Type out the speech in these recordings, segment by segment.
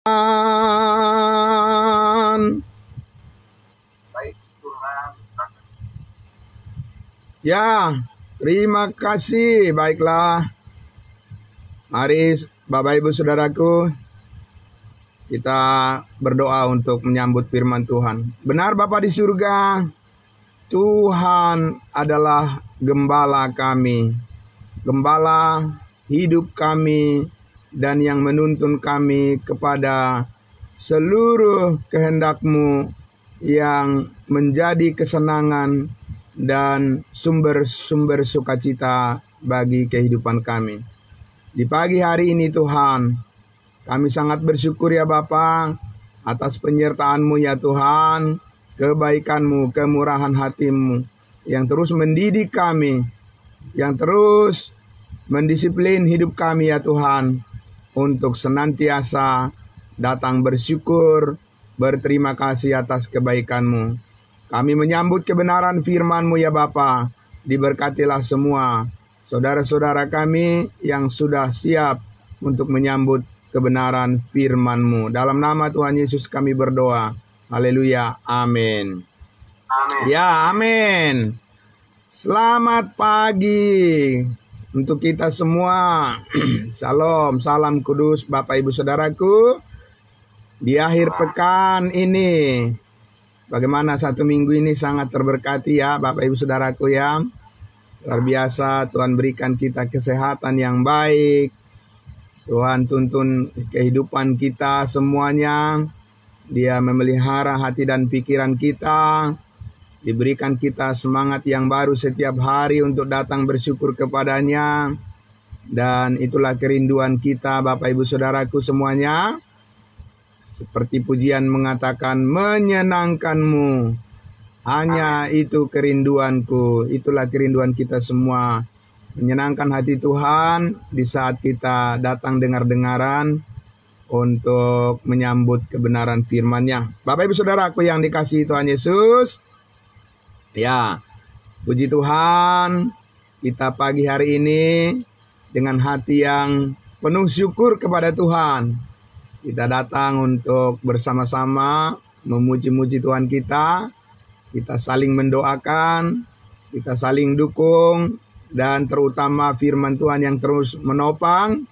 Baik Tuhan. Ya, terima kasih. Baiklah. Mari Bapak Ibu Saudaraku, kita berdoa untuk menyambut firman Tuhan. Benar Bapa di surga, Tuhan adalah gembala kami, gembala hidup kami, dan yang menuntun kami kepada seluruh kehendak-Mu yang menjadi kesenangan dan sumber-sumber sukacita bagi kehidupan kami. Di pagi hari ini Tuhan, kami sangat bersyukur ya Bapa atas penyertaan-Mu ya Tuhan, kebaikan-Mu, kemurahan hati-Mu yang terus mendidik kami, yang terus mendisiplin hidup kami ya Tuhan, untuk senantiasa datang bersyukur, berterima kasih atas kebaikan-Mu. Kami menyambut kebenaran firman-Mu ya Bapa. Diberkatilah semua saudara-saudara kami yang sudah siap untuk menyambut kebenaran firman-Mu. Dalam nama Tuhan Yesus kami berdoa. Haleluya. Amin. Amin. Ya, amin. Selamat pagi untuk kita semua. Salam, salam kudus Bapak Ibu Saudaraku. Di akhir pekan ini, bagaimana satu minggu ini sangat terberkati ya Bapak Ibu Saudaraku ya. Luar biasa, Tuhan berikan kita kesehatan yang baik. Tuhan tuntun kehidupan kita semuanya. Dia memelihara hati dan pikiran kita. Diberikan kita semangat yang baru setiap hari untuk datang bersyukur kepadanya. Dan itulah kerinduan kita Bapak Ibu Saudaraku semuanya. Seperti pujian mengatakan, menyenangkan-Mu. Hanya itu kerinduanku. Itulah kerinduan kita semua. Menyenangkan hati Tuhan di saat kita datang dengar-dengaran untuk menyambut kebenaran firman-Nya. Bapak Ibu Saudaraku yang dikasihi Tuhan Yesus. Ya, puji Tuhan, kita pagi hari ini dengan hati yang penuh syukur kepada Tuhan. Kita datang untuk bersama-sama memuji-muji Tuhan kita. Kita saling mendoakan, kita saling dukung, dan terutama firman Tuhan yang terus menopang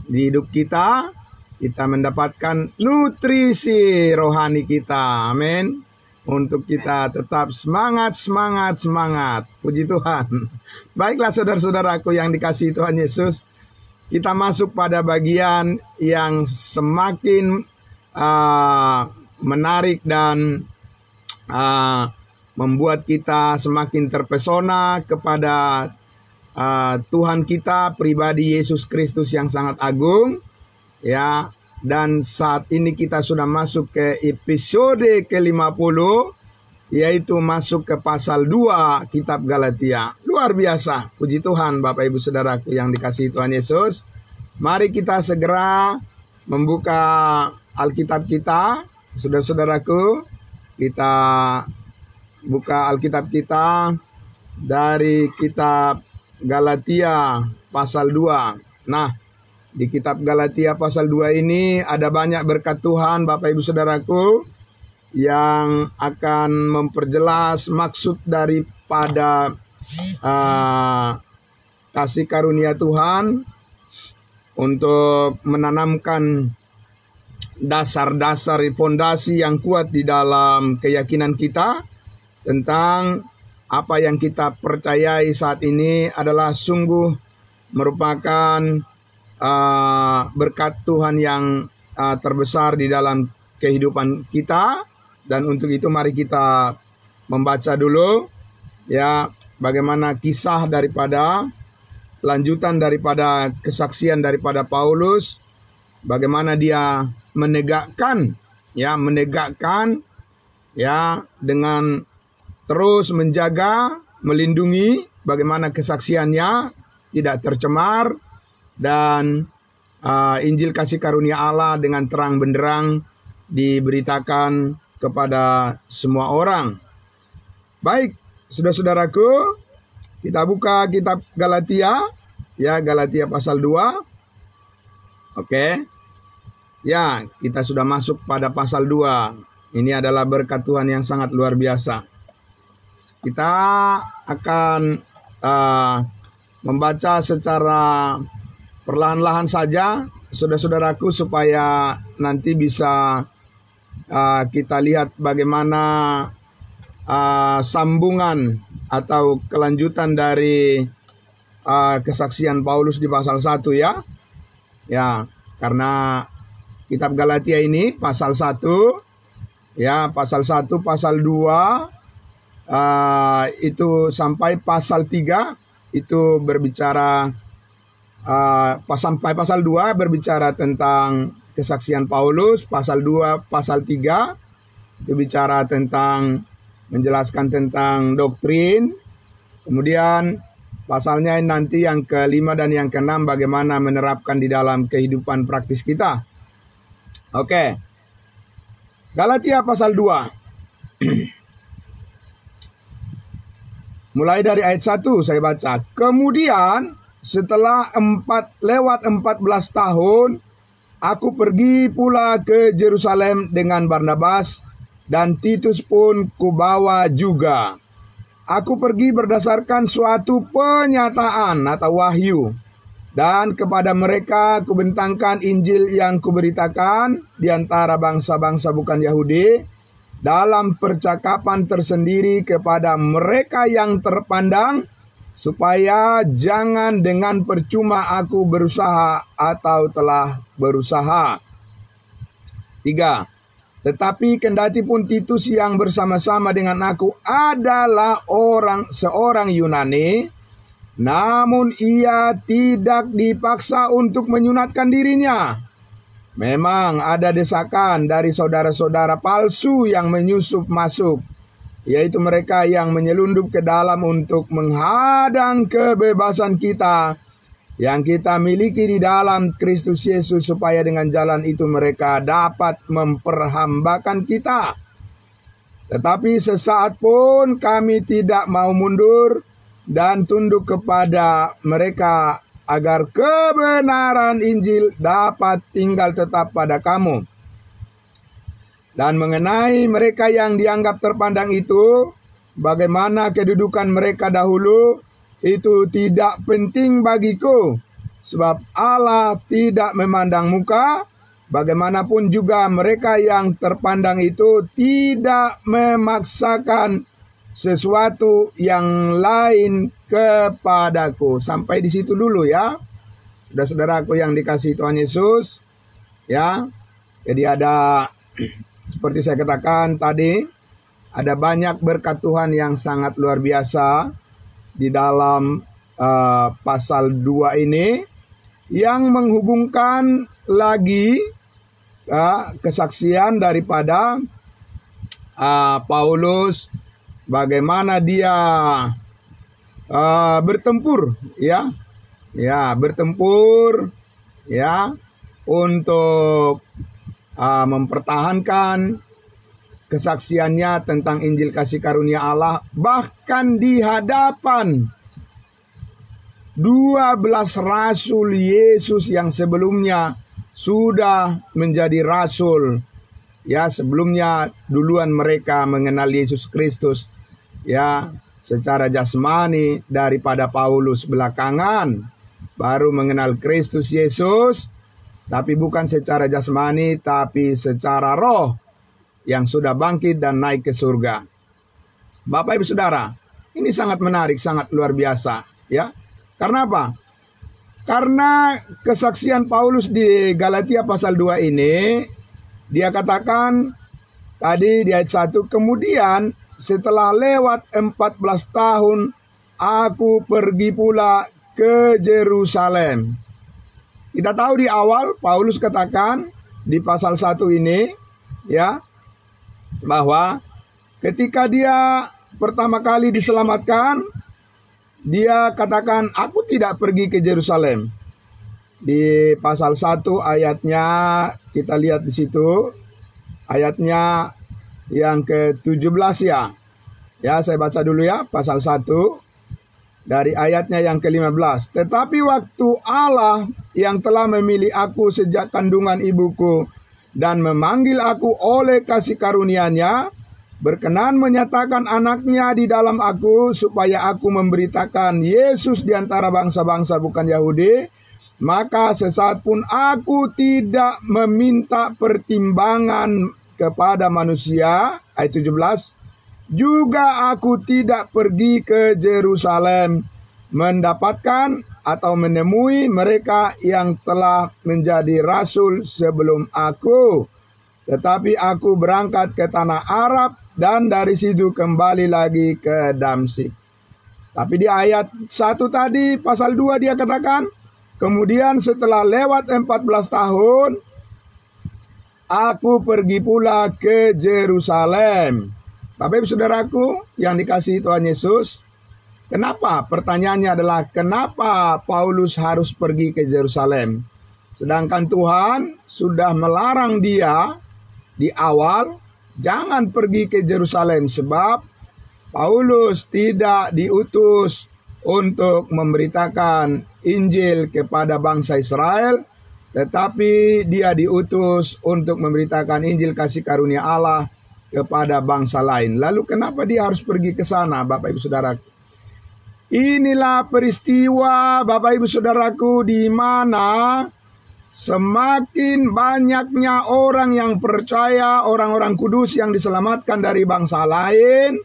di hidup kita. Kita mendapatkan nutrisi rohani kita. Amin. Untuk kita tetap semangat. Puji Tuhan. Baiklah saudara-saudaraku yang dikasihi Tuhan Yesus. Kita masuk pada bagian yang semakin menarik dan membuat kita semakin terpesona kepada Tuhan kita, pribadi Yesus Kristus yang sangat agung. Ya. Dan saat ini kita sudah masuk ke episode ke-50, yaitu masuk ke pasal 2 kitab Galatia. Luar biasa, puji Tuhan Bapak Ibu Saudaraku yang dikasihi Tuhan Yesus. Mari kita segera membuka Alkitab kita. Saudara-saudaraku, kita buka Alkitab kita dari kitab Galatia pasal 2. Nah, di kitab Galatia pasal 2 ini ada banyak berkat Tuhan Bapak Ibu Saudaraku yang akan memperjelas maksud daripada kasih karunia Tuhan untuk menanamkan dasar-dasar fondasi yang kuat di dalam keyakinan kita tentang apa yang kita percayai saat ini adalah sungguh merupakan berkat Tuhan yang terbesar di dalam kehidupan kita. Dan untuk itu mari kita membaca dulu ya bagaimana kisah daripada lanjutan daripada kesaksian daripada Paulus, bagaimana dia menegakkan dengan terus menjaga, melindungi, bagaimana kesaksiannya tidak tercemar. Dan Injil kasih karunia Allah dengan terang benderang diberitakan kepada semua orang. Baik, saudara-saudaraku, kita buka kitab Galatia, ya Galatia pasal 2. Oke. Ya, kita sudah masuk pada pasal 2. Ini adalah berkat Tuhan yang sangat luar biasa. Kita akan membaca secara perlahan-lahan saja, saudara-saudaraku, supaya nanti bisa kita lihat bagaimana sambungan atau kelanjutan dari kesaksian Paulus di pasal 1 ya. Ya, karena kitab Galatia ini pasal 1 ya, pasal 1, pasal 2 itu sampai pasal 3 itu berbicara sampai pasal 2 berbicara tentang kesaksian Paulus, pasal 2, pasal 3 itu bicara tentang menjelaskan tentang doktrin. Kemudian pasalnya nanti yang ke-5 dan yang ke-6 bagaimana menerapkan di dalam kehidupan praktis kita. Oke. Galatia pasal 2. Mulai dari ayat 1 saya baca. Kemudian setelah 14 tahun aku pergi pula ke Yerusalem dengan Barnabas, dan Titus pun kubawa juga. Aku pergi berdasarkan suatu penyataan atau wahyu, dan kepada mereka kubentangkan Injil yang kuberitakan di antara bangsa-bangsa bukan Yahudi, dalam percakapan tersendiri kepada mereka yang terpandang, supaya jangan dengan percuma aku berusaha atau telah berusaha. 3. Tetapi kendati pun Titus yang bersama-sama dengan aku adalah seorang Yunani, namun ia tidak dipaksa untuk menyunatkan dirinya. Memang ada desakan dari saudara-saudara palsu yang menyusup masuk, yaitu mereka yang menyelundup ke dalam untuk menghadang kebebasan kita yang kita miliki di dalam Kristus Yesus, supaya dengan jalan itu mereka dapat memperhambakan kita. Tetapi sesaat pun kami tidak mau mundur dan tunduk kepada mereka, agar kebenaran Injil dapat tinggal tetap pada kamu. Dan mengenai mereka yang dianggap terpandang itu, bagaimana kedudukan mereka dahulu, itu tidak penting bagiku, sebab Allah tidak memandang muka. Bagaimanapun juga mereka yang terpandang itu tidak memaksakan sesuatu yang lain kepadaku. Sampai di situ dulu ya, saudara-saudaraku yang dikasihi Tuhan Yesus. Ya, jadi ada, seperti saya katakan tadi, ada banyak berkat Tuhan yang sangat luar biasa di dalam pasal 2 ini, yang menghubungkan lagi kesaksian daripada Paulus, bagaimana dia bertempur ya, bertempur ya untuk mempertahankan kesaksiannya tentang Injil kasih karunia Allah, bahkan di hadapan 12 rasul Yesus yang sebelumnya sudah menjadi rasul. Ya, sebelumnya duluan mereka mengenal Yesus Kristus ya secara jasmani daripada Paulus belakangan baru mengenal Kristus Yesus, tapi bukan secara jasmani tapi secara roh, yang sudah bangkit dan naik ke surga. Bapak Ibu Saudara, ini sangat menarik, sangat luar biasa ya. Karena apa? Karena kesaksian Paulus di Galatia pasal 2 ini, dia katakan tadi di ayat 1, kemudian setelah lewat 14 tahun aku pergi pula ke Yerusalem. Kita tahu di awal Paulus katakan di pasal 1 ini ya, bahwa ketika dia pertama kali diselamatkan, dia katakan, aku tidak pergi ke Yerusalem. Di pasal 1 ayatnya, kita lihat di situ, ayatnya yang ke-17 ya. Ya, saya baca dulu ya, pasal 1. dari ayatnya yang ke-15. Tetapi waktu Allah yang telah memilih aku sejak kandungan ibuku dan memanggil aku oleh kasih karunia-Nya, berkenan menyatakan anaknya di dalam aku, supaya aku memberitakan Yesus di antara bangsa-bangsa bukan Yahudi, maka sesaat pun aku tidak meminta pertimbangan kepada manusia. Ayat 17, juga aku tidak pergi ke Yerusalem mendapatkan atau menemui mereka yang telah menjadi rasul sebelum aku, tetapi aku berangkat ke tanah Arab dan dari situ kembali lagi ke Damsyik. Tapi di ayat 1 tadi, pasal 2 dia katakan, kemudian setelah lewat 14 tahun, aku pergi pula ke Yerusalem. Bapak Ibu Saudaraku yang dikasihi Tuhan Yesus, kenapa? Pertanyaannya adalah kenapa Paulus harus pergi ke Yerusalem? Sedangkan Tuhan sudah melarang dia di awal, jangan pergi ke Yerusalem, sebab Paulus tidak diutus untuk memberitakan Injil kepada bangsa Israel, tetapi dia diutus untuk memberitakan Injil kasih karunia Allah kepada bangsa lain. Lalu kenapa dia harus pergi ke sana, Bapak Ibu Saudaraku? Inilah peristiwa, Bapak Ibu Saudaraku, di mana semakin banyaknya orang yang percaya, orang-orang kudus yang diselamatkan dari bangsa lain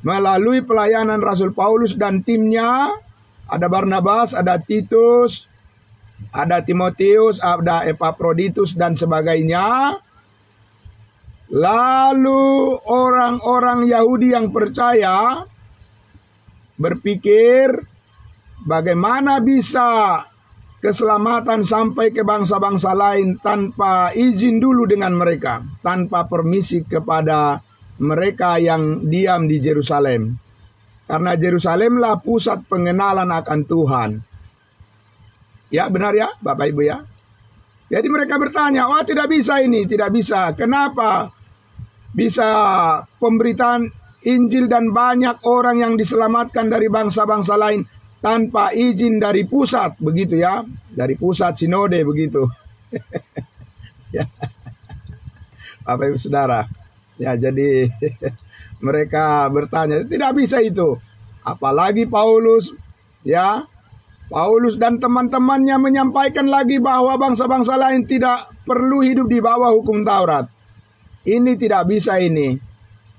melalui pelayanan Rasul Paulus dan timnya. Ada Barnabas, ada Titus, ada Timotius, ada Epaphroditus dan sebagainya. Lalu orang-orang Yahudi yang percaya berpikir bagaimana bisa keselamatan sampai ke bangsa-bangsa lain tanpa izin dulu dengan mereka, tanpa permisi kepada mereka yang diam di Yerusalem. Karena Yerusalemlah pusat pengenalan akan Tuhan. Ya, benar ya, Bapak Ibu ya. Jadi mereka bertanya, wah tidak bisa ini, tidak bisa. Kenapa bisa pemberitaan Injil dan banyak orang yang diselamatkan dari bangsa-bangsa lain tanpa izin dari pusat, begitu ya, dari pusat sinode begitu. Ya. Bapak Ibu Saudara, ya jadi mereka bertanya, tidak bisa itu. Apalagi Paulus, ya, Paulus dan teman-temannya menyampaikan lagi bahwa bangsa-bangsa lain tidak perlu hidup di bawah hukum Taurat. Ini tidak bisa ini.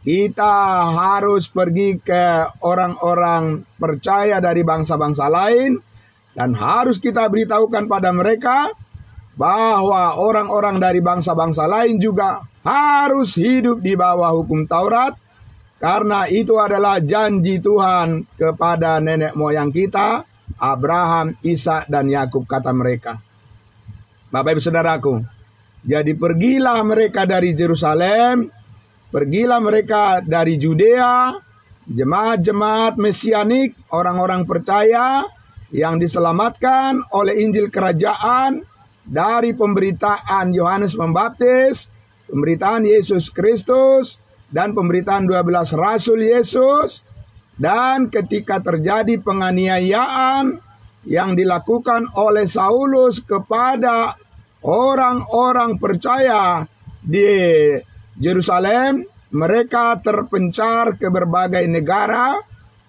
Kita harus pergi ke orang-orang percaya dari bangsa-bangsa lain dan harus kita beritahukan pada mereka bahwa orang-orang dari bangsa-bangsa lain juga harus hidup di bawah hukum Taurat, karena itu adalah janji Tuhan kepada nenek moyang kita, Abraham, Ishak dan Yakub, kata mereka. Bapak Ibu Saudaraku, jadi pergilah mereka dari Yerusalem, pergilah mereka dari Judea, jemaat-jemaat mesianik, orang-orang percaya yang diselamatkan oleh Injil Kerajaan dari pemberitaan Yohanes Pembaptis, pemberitaan Yesus Kristus, dan pemberitaan 12 Rasul Yesus. Dan ketika terjadi penganiayaan yang dilakukan oleh Saulus kepada orang-orang percaya di Yerusalem, mereka terpencar ke berbagai negara,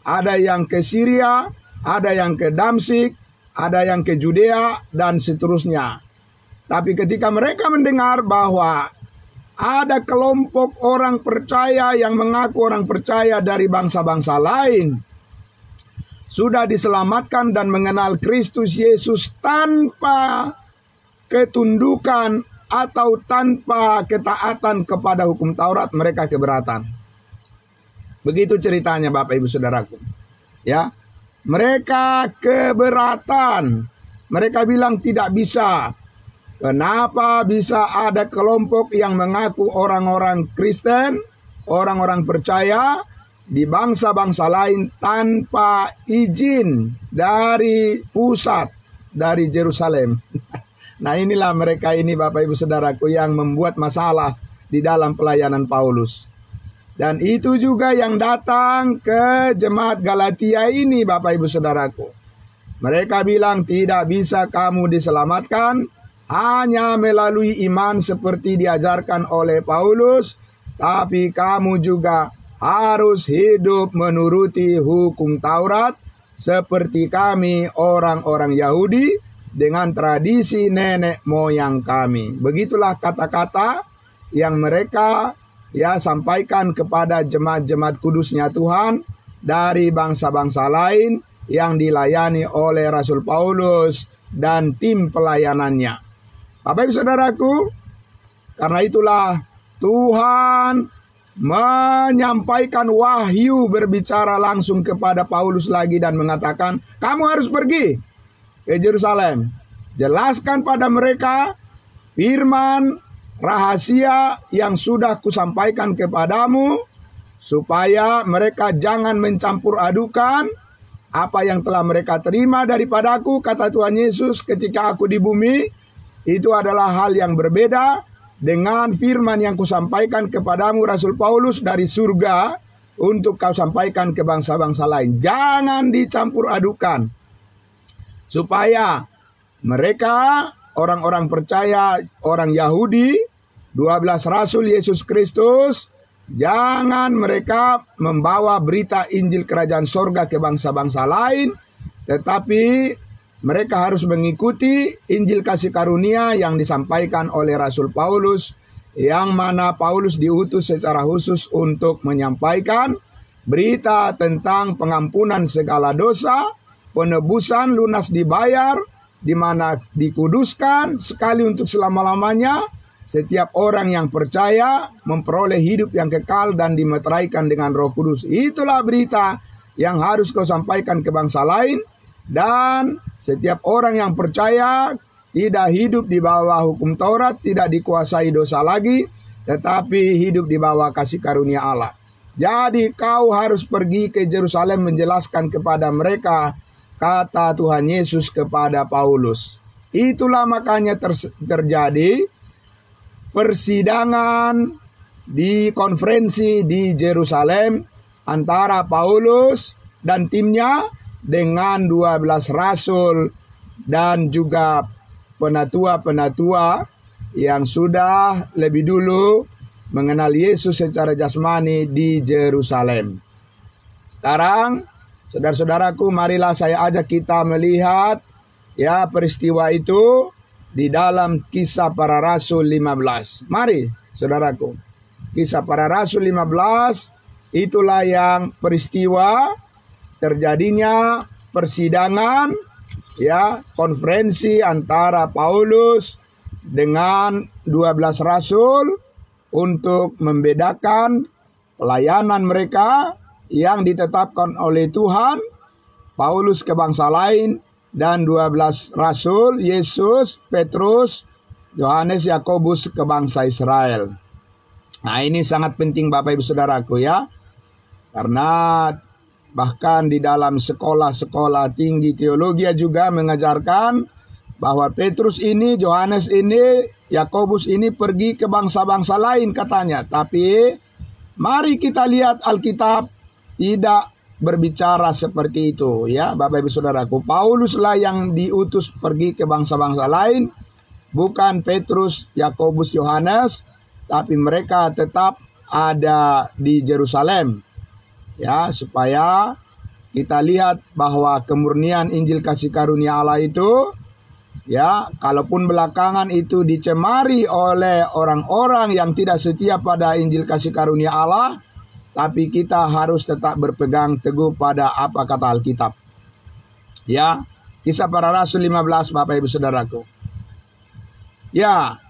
ada yang ke Syria, ada yang ke Damsyik, ada yang ke Judea, dan seterusnya. Tapi ketika mereka mendengar bahwa ada kelompok orang percaya yang mengaku orang percaya dari bangsa-bangsa lain, sudah diselamatkan dan mengenal Kristus Yesus tanpa ketundukan atau tanpa ketaatan kepada hukum Taurat, mereka keberatan. Begitu ceritanya Bapak Ibu Saudaraku. Ya, mereka keberatan. Mereka bilang tidak bisa. Kenapa bisa ada kelompok yang mengaku orang-orang Kristen, orang-orang percaya di bangsa-bangsa lain tanpa izin dari pusat, dari Yerusalem? Nah, inilah mereka ini Bapak Ibu Saudaraku yang membuat masalah di dalam pelayanan Paulus. Dan itu juga yang datang ke jemaat Galatia ini, Bapak Ibu Saudaraku. Mereka bilang tidak bisa kamu diselamatkan hanya melalui iman seperti diajarkan oleh Paulus, tapi kamu juga harus hidup menuruti hukum Taurat seperti kami orang-orang Yahudi dengan tradisi nenek moyang kami. Begitulah kata-kata yang mereka sampaikan kepada jemaat-jemaat kudusnya Tuhan dari bangsa-bangsa lain yang dilayani oleh Rasul Paulus dan tim pelayanannya. Bapak Ibu Saudaraku, karena itulah Tuhan menyampaikan wahyu berbicara langsung kepada Paulus lagi dan mengatakan, kamu harus pergi ke Yerusalem. Jelaskan pada mereka firman rahasia yang sudah kusampaikan kepadamu, supaya mereka jangan mencampur adukan apa yang telah mereka terima daripadaku, kata Tuhan Yesus ketika aku di bumi. Itu adalah hal yang berbeda dengan firman yang kusampaikan kepadamu Rasul Paulus dari surga untuk kau sampaikan ke bangsa-bangsa lain. Jangan dicampur adukan, supaya mereka orang-orang percaya, orang Yahudi, 12 Rasul Yesus Kristus, jangan mereka membawa berita Injil Kerajaan Sorga ke bangsa-bangsa lain, tetapi mereka harus mengikuti Injil kasih karunia yang disampaikan oleh Rasul Paulus, yang mana Paulus diutus secara khusus untuk menyampaikan berita tentang pengampunan segala dosa, penebusan lunas dibayar, di mana dikuduskan sekali untuk selama-lamanya. Setiap orang yang percaya memperoleh hidup yang kekal dan dimeteraikan dengan Roh Kudus. Itulah berita yang harus kau sampaikan ke bangsa lain. Dan setiap orang yang percaya tidak hidup di bawah hukum Taurat, tidak dikuasai dosa lagi, tetapi hidup di bawah kasih karunia Allah. Jadi kau harus pergi ke Yerusalem menjelaskan kepada mereka, kata Tuhan Yesus kepada Paulus. Itulah makanya terjadi persidangan di konferensi di Yerusalem antara Paulus dan timnya dengan 12 rasul dan juga penatua-penatua yang sudah lebih dulu mengenal Yesus secara jasmani di Yerusalem. Sekarang, saudara-saudaraku, marilah saya ajak kita melihat peristiwa itu di dalam Kisah Para Rasul 15. Mari, saudaraku. Kisah Para Rasul 15, itulah yang peristiwa terjadinya persidangan, konferensi antara Paulus dengan 12 rasul untuk membedakan pelayanan mereka yang ditetapkan oleh Tuhan, Paulus ke bangsa lain, dan 12 rasul, Yesus, Petrus, Yohanes, Yakobus ke bangsa Israel. Nah, ini sangat penting Bapak Ibu Saudaraku karena bahkan di dalam sekolah-sekolah tinggi teologi juga mengajarkan bahwa Petrus ini, Yohanes ini, Yakobus ini pergi ke bangsa-bangsa lain katanya. Tapi mari kita lihat Alkitab tidak berbicara seperti itu Bapak Ibu Saudaraku. Pauluslah yang diutus pergi ke bangsa-bangsa lain, bukan Petrus, Yakobus, Yohanes, tapi mereka tetap ada di Yerusalem. Supaya kita lihat bahwa kemurnian Injil kasih karunia Allah itu, kalaupun belakangan itu dicemari oleh orang-orang yang tidak setia pada Injil kasih karunia Allah, tapi kita harus tetap berpegang teguh pada apa kata Alkitab. Kisah Para Rasul 15, Bapak Ibu Saudaraku.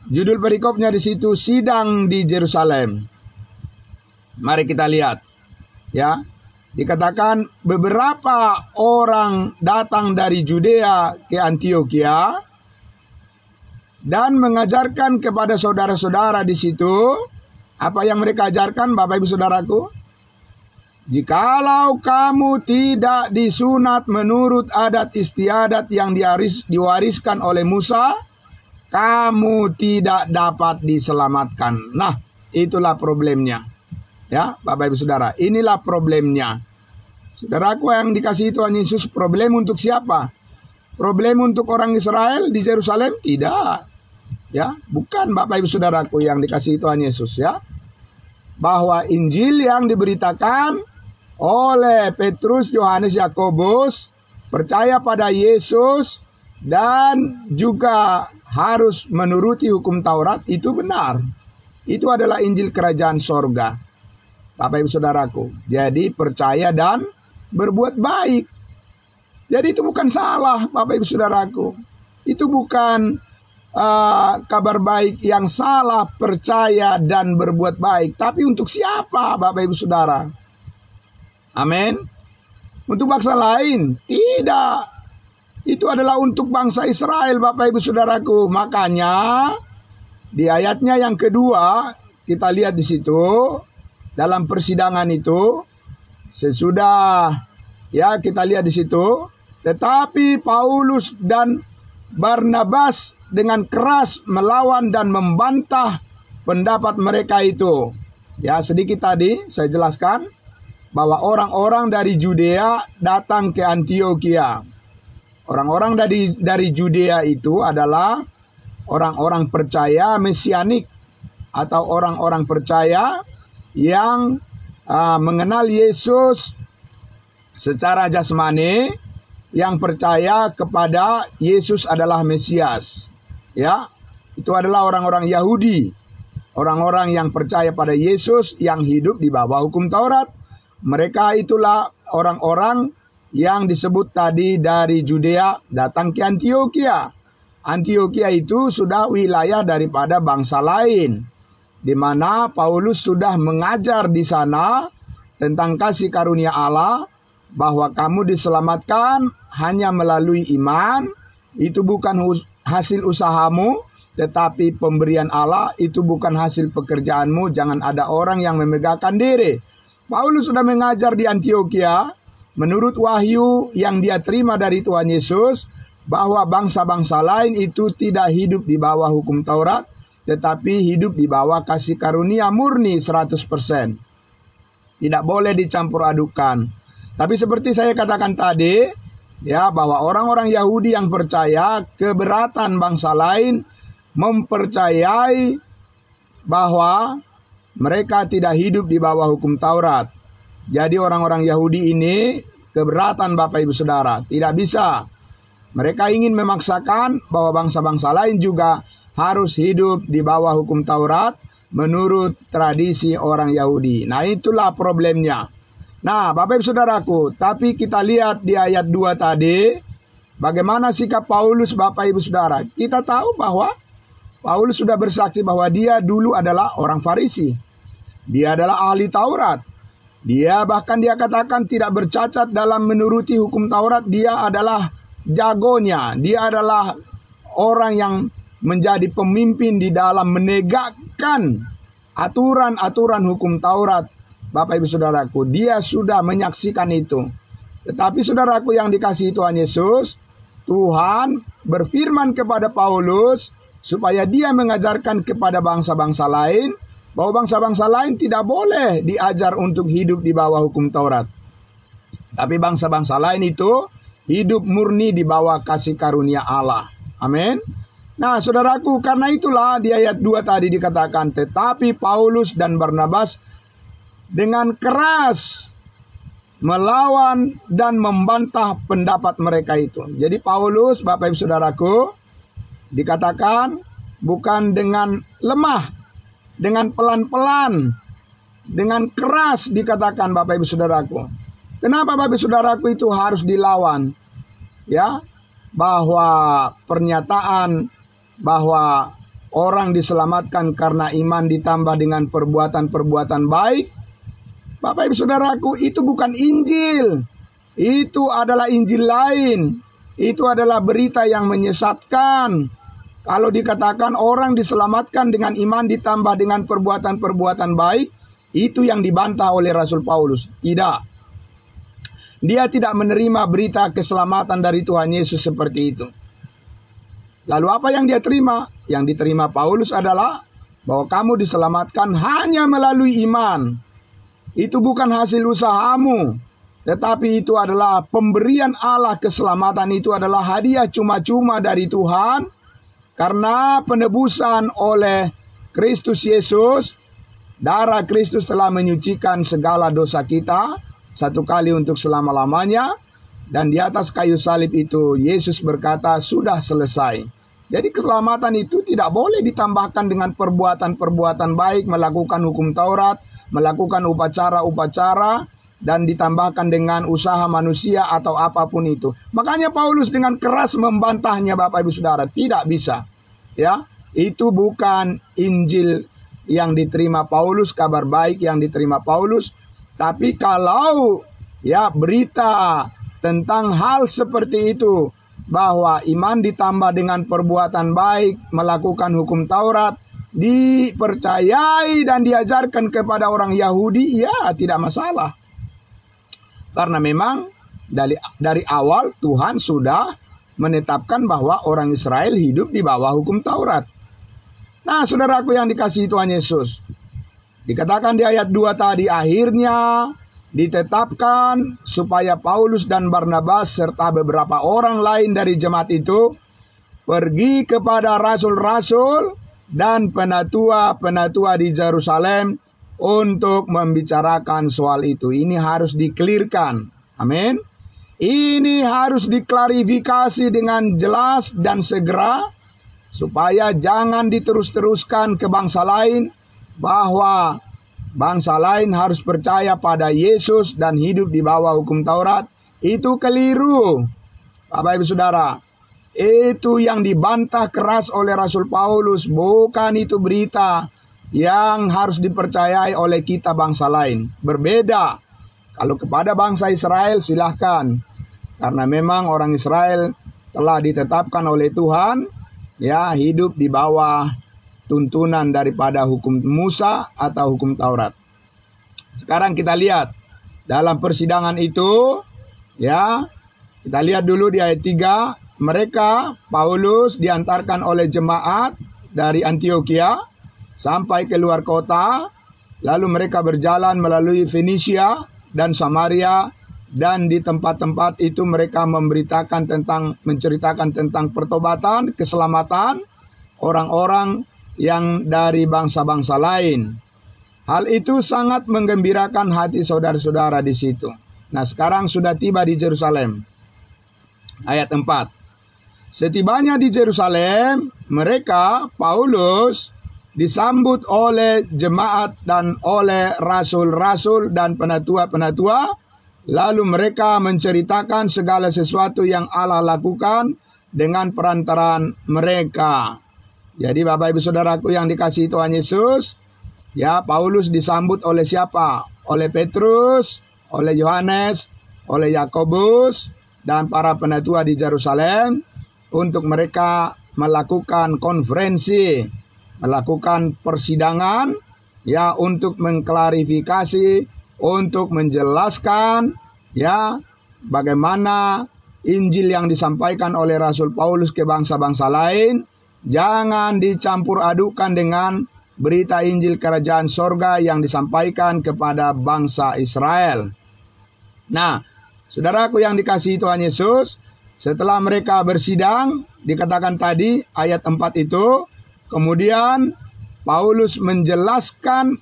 Judul perikopnya di situ, sidang di Yerusalem. Mari kita lihat. Dikatakan beberapa orang datang dari Judea ke Antioquia dan mengajarkan kepada saudara-saudara di situ. Apa yang mereka ajarkan, Bapak Ibu Saudaraku? Jikalau kamu tidak disunat menurut adat istiadat yang diwariskan oleh Musa, kamu tidak dapat diselamatkan. Nah, itulah problemnya. Ya, Bapak Ibu Saudara, inilah problemnya. Saudaraku yang dikasihi Tuhan Yesus, problem untuk siapa? Problem untuk orang Israel di Yerusalem? Tidak. Ya, bukan Bapak Ibu Saudaraku yang dikasihi Tuhan Yesus ya. Bahwa Injil yang diberitakan oleh Petrus, Yohanes, Yakobus percaya pada Yesus dan juga harus menuruti hukum Taurat itu benar. Itu adalah Injil Kerajaan Sorga, Bapak Ibu Saudaraku. Jadi percaya dan berbuat baik. Jadi itu bukan salah, Bapak Ibu Saudaraku. Itu bukan kabar baik yang salah, percaya dan berbuat baik. Tapi untuk siapa, Bapak Ibu Saudara? Amin. Untuk bangsa lain? Tidak. Itu adalah untuk bangsa Israel, Bapak Ibu Saudaraku. Makanya di ayatnya yang kedua kita lihat di situ dalam persidangan itu sesudah ya kita lihat di situ, tetapi Paulus dan Barnabas dengan keras melawan dan membantah pendapat mereka itu. Ya, sedikit tadi saya jelaskan bahwa orang-orang dari Judea datang ke Antioquia. Orang-orang dari Judea itu adalah orang-orang percaya mesianik atau orang-orang percaya yang mengenal Yesus secara jasmani, yang percaya kepada Yesus adalah Mesias. Ya, itu adalah orang-orang Yahudi, orang-orang yang percaya pada Yesus yang hidup di bawah hukum Taurat. Mereka itulah orang-orang yang disebut tadi dari Judea datang ke Antioquia. Antioquia itu sudah wilayah daripada bangsa lain, di mana Paulus sudah mengajar di sana tentang kasih karunia Allah, bahwa kamu diselamatkan hanya melalui iman. Itu bukan hasil usahamu, tetapi pemberian Allah. Itu bukan hasil pekerjaanmu. Jangan ada orang yang memegahkan diri. Paulus sudah mengajar di Antioquia menurut wahyu yang dia terima dari Tuhan Yesus, bahwa bangsa-bangsa lain itu tidak hidup di bawah hukum Taurat, tetapi hidup di bawah kasih karunia murni 100%. Tidak boleh dicampur adukan. Tapi seperti saya katakan tadi, ya, bahwa orang-orang Yahudi yang percaya keberatan bangsa lain mempercayai bahwa mereka tidak hidup di bawah hukum Taurat. Jadi orang-orang Yahudi ini keberatan, Bapak Ibu Saudara. Tidak bisa. Mereka ingin memaksakan bahwa bangsa-bangsa lain juga harus hidup di bawah hukum Taurat menurut tradisi orang Yahudi. Nah, itulah problemnya. Nah, Bapak Ibu Saudaraku, tapi kita lihat di ayat 2 tadi, bagaimana sikap Paulus, Bapak Ibu Saudara. Kita tahu bahwa Paulus sudah bersaksi bahwa dia dulu adalah orang Farisi. Dia adalah ahli Taurat. Dia bahkan dia katakan tidak bercacat dalam menuruti hukum Taurat. Dia adalah jagonya. Dia adalah orang yang menjadi pemimpin di dalam menegakkan aturan-aturan hukum Taurat. Bapak Ibu Saudaraku, dia sudah menyaksikan itu. Tetapi saudaraku yang dikasihi Tuhan Yesus, Tuhan berfirman kepada Paulus supaya dia mengajarkan kepada bangsa-bangsa lain bahwa bangsa-bangsa lain tidak boleh diajar untuk hidup di bawah hukum Taurat. Tapi bangsa-bangsa lain itu hidup murni di bawah kasih karunia Allah. Amin. Nah, saudaraku, karena itulah di ayat 2 tadi dikatakan, tetapi Paulus dan Barnabas dengan keras melawan dan membantah pendapat mereka itu. Jadi Paulus, Bapak Ibu Saudaraku, dikatakan bukan dengan lemah, dengan pelan-pelan, dengan keras dikatakan, Bapak Ibu Saudaraku. Kenapa Bapak Ibu Saudaraku itu harus dilawan? Ya, bahwa pernyataan bahwa orang diselamatkan karena iman ditambah dengan perbuatan-perbuatan baik, Bapak Ibu Saudaraku, itu bukan Injil. Itu adalah Injil lain. Itu adalah berita yang menyesatkan. Kalau dikatakan orang diselamatkan dengan iman ditambah dengan perbuatan-perbuatan baik, itu yang dibantah oleh Rasul Paulus. Tidak. Dia tidak menerima berita keselamatan dari Tuhan Yesus seperti itu. Lalu apa yang dia terima? Yang diterima Paulus adalah bahwa kamu diselamatkan hanya melalui iman. Itu bukan hasil usahamu, tetapi itu adalah pemberian Allah. Keselamatan itu adalah hadiah cuma-cuma dari Tuhan karena penebusan oleh Kristus Yesus. Darah Kristus telah menyucikan segala dosa kita satu kali untuk selama-lamanya. Dan di atas kayu salib itu Yesus berkata, sudah selesai. Jadi keselamatan itu tidak boleh ditambahkan dengan perbuatan-perbuatan baik, melakukan hukum Taurat, melakukan upacara-upacara, dan ditambahkan dengan usaha manusia atau apapun itu. Makanya Paulus dengan keras membantahnya, Bapak Ibu Saudara, tidak bisa. Ya, itu bukan Injil yang diterima Paulus, kabar baik yang diterima Paulus. Tapi kalau ya berita tentang hal seperti itu, bahwa iman ditambah dengan perbuatan baik, melakukan hukum Taurat, dipercayai dan diajarkan kepada orang Yahudi, ya tidak masalah. Karena memang dari awal Tuhan sudah menetapkan bahwa orang Israel hidup di bawah hukum Taurat. Nah, saudaraku yang dikasihi Tuhan Yesus, dikatakan di ayat 2 tadi, akhirnya ditetapkan supaya Paulus dan Barnabas serta beberapa orang lain dari jemaat itu pergi kepada rasul-rasul dan penatua-penatua di Yerusalem untuk membicarakan soal itu. Ini harus dikelirkan. Amin. Ini harus diklarifikasi dengan jelas dan segera, supaya jangan diterus-teruskan ke bangsa lain bahwa bangsa lain harus percaya pada Yesus dan hidup di bawah hukum Taurat. Itu keliru, Bapak Ibu Saudara. Itu yang dibantah keras oleh Rasul Paulus. Bukan itu berita yang harus dipercayai oleh kita bangsa lain. Berbeda. Kalau kepada bangsa Israel silahkan, karena memang orang Israel telah ditetapkan oleh Tuhan, ya, hidup di bawah tuntunan daripada hukum Musa atau hukum Taurat. Sekarang kita lihat dalam persidangan itu, ya, kita lihat dulu di ayat 3, mereka, Paulus diantarkan oleh jemaat dari Antioquia sampai ke luar kota, lalu mereka berjalan melalui Fenisia dan Samaria, dan di tempat-tempat itu mereka menceritakan tentang pertobatan, keselamatan orang-orang yang dari bangsa-bangsa lain. Hal itu sangat menggembirakan hati saudara-saudara di situ. Nah, sekarang sudah tiba di Yerusalem. Ayat 4. Setibanya di Yerusalem, mereka, Paulus, disambut oleh jemaat dan oleh rasul-rasul dan penatua-penatua. Lalu mereka menceritakan segala sesuatu yang Allah lakukan dengan perantaraan mereka. Jadi Bapak Ibu Saudaraku yang dikasihi Tuhan Yesus, ya, Paulus disambut oleh siapa? Oleh Petrus, oleh Yohanes, oleh Yakobus, dan para penatua di Yerusalem, untuk mereka melakukan konferensi, melakukan persidangan, ya, untuk mengklarifikasi, untuk menjelaskan, ya, bagaimana Injil yang disampaikan oleh Rasul Paulus ke bangsa-bangsa lain jangan dicampur adukan dengan berita Injil Kerajaan Sorga yang disampaikan kepada bangsa Israel. Nah, saudaraku yang dikasihi Tuhan Yesus, setelah mereka bersidang, dikatakan tadi ayat 4 itu, kemudian Paulus menceritakan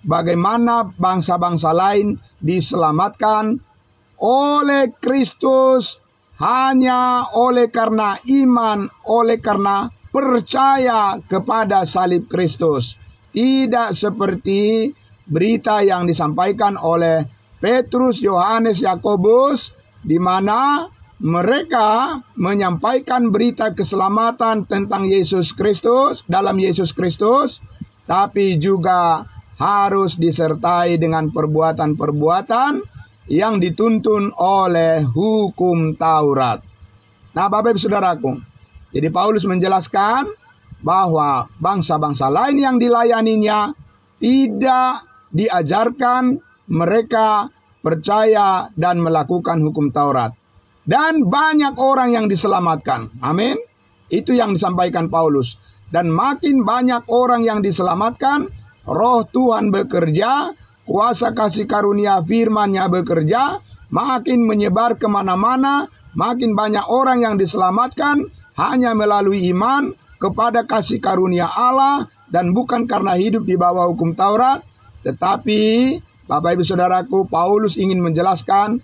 bagaimana bangsa-bangsa lain diselamatkan oleh Kristus hanya oleh karena iman, oleh karena percaya kepada salib Kristus. Tidak seperti berita yang disampaikan oleh Petrus, Yohanes, Yakobus, di mana mereka menyampaikan berita keselamatan tentang Yesus Kristus, dalam Yesus Kristus, tapi juga harus disertai dengan perbuatan-perbuatan yang dituntun oleh hukum Taurat. Nah, Bapak Ibu Saudaraku, jadi Paulus menjelaskan bahwa bangsa-bangsa lain yang dilayaninya tidak diajarkan mereka percaya dan melakukan hukum Taurat. Dan banyak orang yang diselamatkan. Amin. Itu yang disampaikan Paulus. Dan makin banyak orang yang diselamatkan, Roh Tuhan bekerja, kuasa kasih karunia firman-Nya bekerja, makin menyebar kemana-mana, makin banyak orang yang diselamatkan hanya melalui iman kepada kasih karunia Allah dan bukan karena hidup di bawah hukum Taurat. Tetapi Bapak Ibu Saudaraku, Paulus ingin menjelaskan,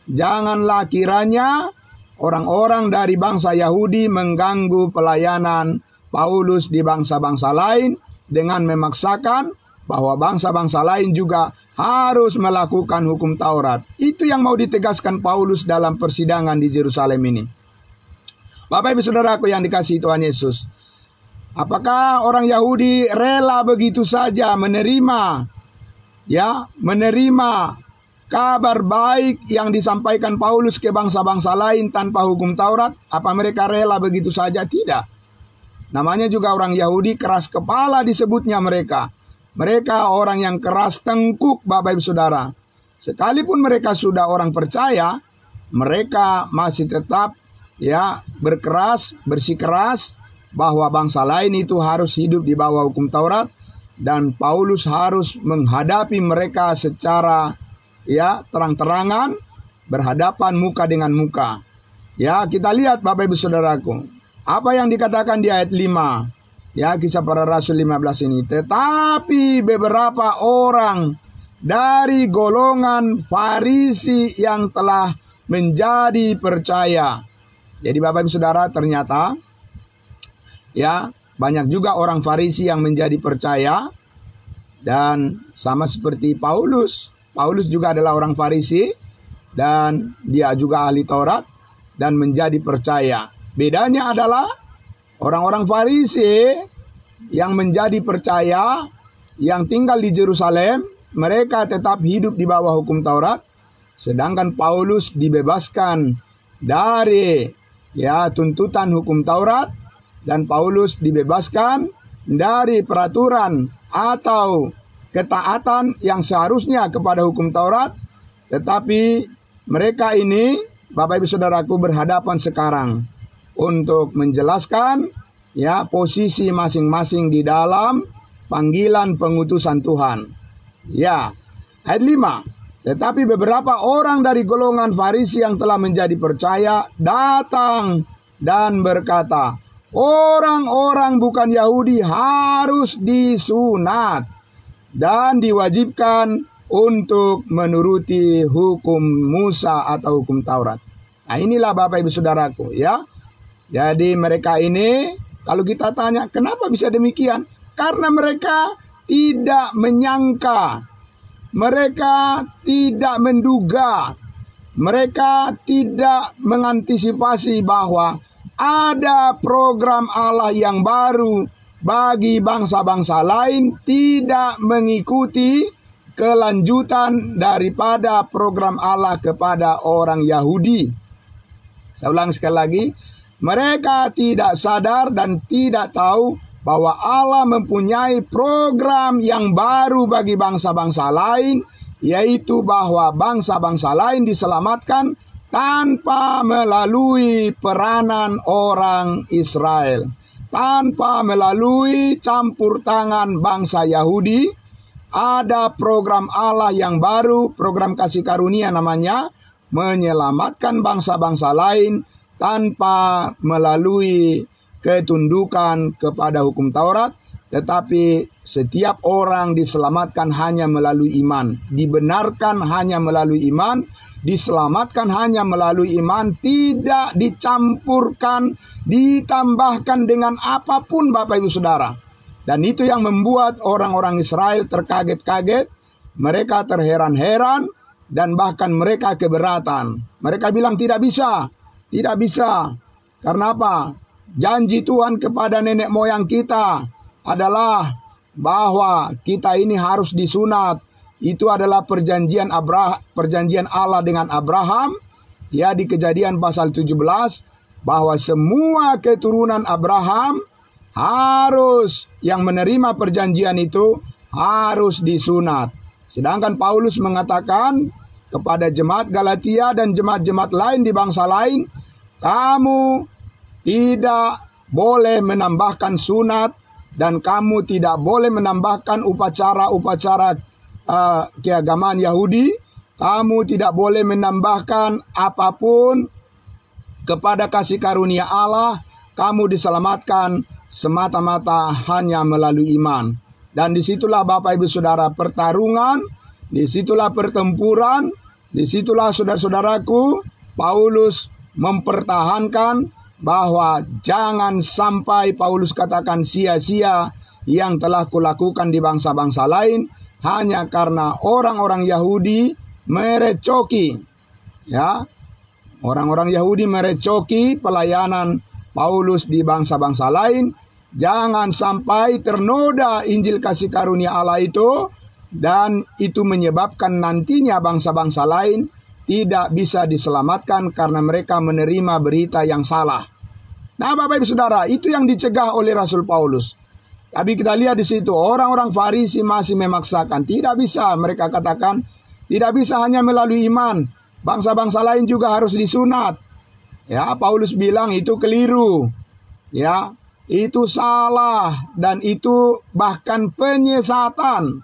janganlah kiranya orang-orang dari bangsa Yahudi mengganggu pelayanan Paulus di bangsa-bangsa lain dengan memaksakan bahwa bangsa-bangsa lain juga harus melakukan hukum Taurat. Itu yang mau ditegaskan Paulus dalam persidangan di Yerusalem ini. Bapak Ibu Saudaraku yang dikasihi Tuhan Yesus, apakah orang Yahudi rela begitu saja menerima kabar baik yang disampaikan Paulus ke bangsa-bangsa lain tanpa hukum Taurat? Apa mereka rela begitu saja? Tidak. Namanya juga orang Yahudi, keras kepala disebutnya mereka. Mereka orang yang keras tengkuk, Bapak Ibu Saudara. Sekalipun mereka sudah orang percaya, mereka masih tetap bersikeras bahwa bangsa lain itu harus hidup di bawah hukum Taurat, dan Paulus harus menghadapi mereka secara terang-terangan, berhadapan muka dengan muka. Ya, kita lihat Bapak Ibu Saudaraku, apa yang dikatakan di ayat 5. Ya, Kisah Para Rasul 15 ini. Tetapi beberapa orang dari golongan Farisi yang telah menjadi percaya. Jadi Bapak Ibu Saudara, ternyata banyak juga orang Farisi yang menjadi percaya. Dan sama seperti Paulus. Paulus juga adalah orang Farisi dan dia juga ahli Taurat dan menjadi percaya. Bedanya adalah orang-orang Farisi yang menjadi percaya, yang tinggal di Yerusalem, mereka tetap hidup di bawah hukum Taurat. Sedangkan Paulus dibebaskan dari tuntutan hukum Taurat, dan Paulus dibebaskan dari peraturan atau ketaatan yang seharusnya kepada hukum Taurat. Tetapi mereka ini, Bapak Ibu Saudaraku, berhadapan sekarang untuk menjelaskan posisi masing-masing di dalam panggilan pengutusan Tuhan. Ayat 5. Tetapi beberapa orang dari golongan Farisi yang telah menjadi percaya datang dan berkata, orang-orang bukan Yahudi harus disunat dan diwajibkan untuk menuruti hukum Musa atau hukum Taurat. Nah, inilah Bapak Ibu Saudaraku, Jadi mereka ini, kalau kita tanya kenapa bisa demikian? Karena mereka tidak menyangka, mereka tidak menduga, mereka tidak mengantisipasi bahwa ada program Allah yang baru bagi bangsa-bangsa lain, tidak mengikuti kelanjutan daripada program Allah kepada orang Yahudi. Saya ulang sekali lagi, mereka tidak sadar dan tidak tahu bahwa Allah mempunyai program yang baru bagi bangsa-bangsa lain, yaitu bahwa bangsa-bangsa lain diselamatkan tanpa melalui peranan orang Israel, tanpa melalui campur tangan bangsa Yahudi. Ada program Allah yang baru, program kasih karunia namanya, menyelamatkan bangsa-bangsa lain tanpa melalui ketundukan kepada hukum Taurat, tetapi setiap orang diselamatkan hanya melalui iman, dibenarkan hanya melalui iman, diselamatkan hanya melalui iman, tidak dicampurkan, ditambahkan dengan apapun Bapak Ibu Saudara. Dan itu yang membuat orang-orang Israel terkaget-kaget, mereka terheran-heran, dan bahkan mereka keberatan. Mereka bilang tidak bisa. Karena apa? Janji Tuhan kepada nenek moyang kita adalah bahwa kita ini harus disunat. Itu adalah perjanjian Allah dengan Abraham, di Kejadian pasal 17, bahwa semua keturunan Abraham harus, yang menerima perjanjian itu harus disunat. Sedangkan Paulus mengatakan kepada jemaat Galatia dan jemaat-jemaat lain di bangsa lain, kamu tidak boleh menambahkan sunat dan kamu tidak boleh menambahkan upacara-upacara keagamaan Yahudi. Kamu tidak boleh menambahkan apapun kepada kasih karunia Allah. Kamu diselamatkan semata-mata hanya melalui iman. Dan disitulah Bapak Ibu Saudara pertarungan, disitulah pertempuran, disitulah saudara-saudaraku Paulus mempertahankan bahwa jangan sampai Paulus katakan sia-sia yang telah kulakukan di bangsa-bangsa lain hanya karena orang-orang Yahudi merecoki, ya, orang-orang Yahudi merecoki pelayanan Paulus di bangsa-bangsa lain. Jangan sampai ternoda Injil kasih karunia Allah itu, dan itu menyebabkan nantinya bangsa-bangsa lain tidak bisa diselamatkan karena mereka menerima berita yang salah. Nah, Bapak Ibu Saudara, itu yang dicegah oleh Rasul Paulus. Tapi kita lihat di situ orang-orang Farisi masih memaksakan. Tidak bisa, mereka katakan, tidak bisa hanya melalui iman. Bangsa-bangsa lain juga harus disunat. Ya, Paulus bilang itu keliru. Ya, itu salah dan itu bahkan penyesatan.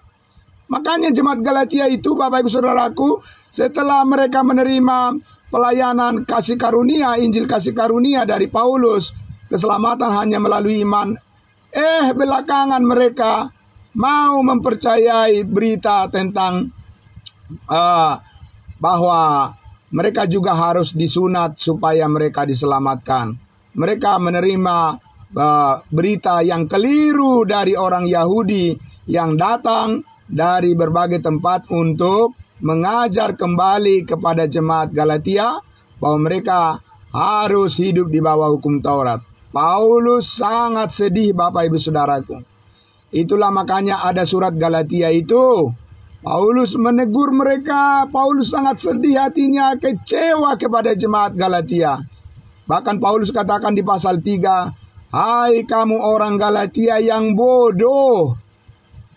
Makanya jemaat Galatia itu, Bapak Ibu Saudaraku, setelah mereka menerima pelayanan kasih karunia, Injil kasih karunia dari Paulus, keselamatan hanya melalui iman. Belakangan mereka mau mempercayai berita tentang bahwa mereka juga harus disunat supaya mereka diselamatkan. Mereka menerima berita yang keliru dari orang Yahudi yang datang dari berbagai tempat untuk mengajar kembali kepada jemaat Galatia bahwa mereka harus hidup di bawah hukum Taurat. Paulus sangat sedih, Bapak Ibu Saudaraku. Itulah makanya ada surat Galatia itu. Paulus menegur mereka. Paulus sangat sedih hatinya, kecewa kepada jemaat Galatia. Bahkan Paulus katakan di pasal 3, "Hai kamu orang Galatia yang bodoh."